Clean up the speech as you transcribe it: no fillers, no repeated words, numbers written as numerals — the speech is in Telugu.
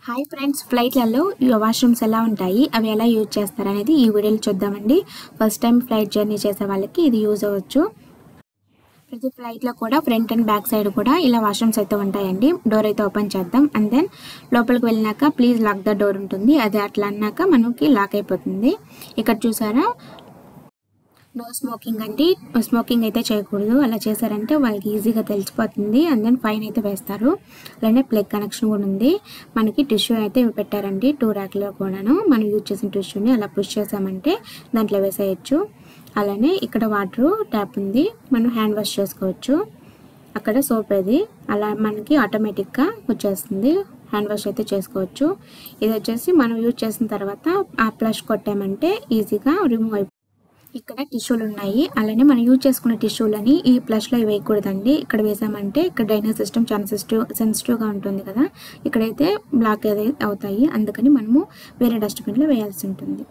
హాయ్ ఫ్రెండ్స్, ఫ్లైట్లలో వాష్రూమ్స్ ఎలా ఉంటాయి, అవి ఎలా యూజ్ చేస్తారనేది ఈ వీడియోలో చూద్దామండి. ఫస్ట్ టైం ఫ్లైట్ జర్నీ చేసే వాళ్ళకి ఇది యూజ్ అవ్వచ్చు. ప్రతి ఫ్లైట్లో కూడా ఫ్రంట్ అండ్ బ్యాక్ సైడ్ కూడా ఇలా వాష్రూమ్స్ అయితే ఉంటాయండి. డోర్ అయితే ఓపెన్ చేద్దాం. అండ్ దెన్ లోపలికి వెళ్ళినాక ప్లీజ్ లాక్ ద డోర్ ఉంటుంది. అది అట్లా అన్నాక మనకి లాక్ అయిపోతుంది. ఇక్కడ చూసారా, నో స్మోకింగ్ అండి. స్మోకింగ్ అయితే చేయకూడదు. అలా చేశారంటే వాళ్ళకి ఈజీగా తెలిసిపోతుంది. అండ్ దెన్ ఫైన్ అయితే వేస్తారు. అలానే ప్లగ్ కనెక్షన్ కూడా ఉంది. మనకి టిష్యూ అయితే పెట్టారండి 2 ర్యాక్లో కూడాను. మనం యూజ్ చేసిన టిష్యూని అలా పుష్ చేసామంటే దాంట్లో వేసేయచ్చు. అలానే ఇక్కడ వాటర్ ట్యాప్ ఉంది, మనం హ్యాండ్ వాష్ చేసుకోవచ్చు. అక్కడ సోప్ అది అలా మనకి ఆటోమేటిక్గా వచ్చేస్తుంది. హ్యాండ్ వాష్ అయితే చేసుకోవచ్చు. ఇది వచ్చేసి మనం యూజ్ చేసిన తర్వాత ఆ ఫ్లష్ కొట్టామంటే ఈజీగా రిమూవ్ అయిపోతుంది. ఇక్కడ టిష్యూలు ఉన్నాయి. అలానే మనం యూజ్ చేసుకున్న టిష్యూలని ఈ ఫ్లష్లో వేయకూడదండి. ఇక్కడ వేసామంటే ఇక్కడ డ్రైనేజ్ సిస్టమ్ చాలా సెన్సిటివ్గా ఉంటుంది కదా, ఇక్కడైతే బ్లాక్ అవుతాయి. అందుకని మనము వేరే డస్ట్బిన్లో వేయాల్సి ఉంటుంది.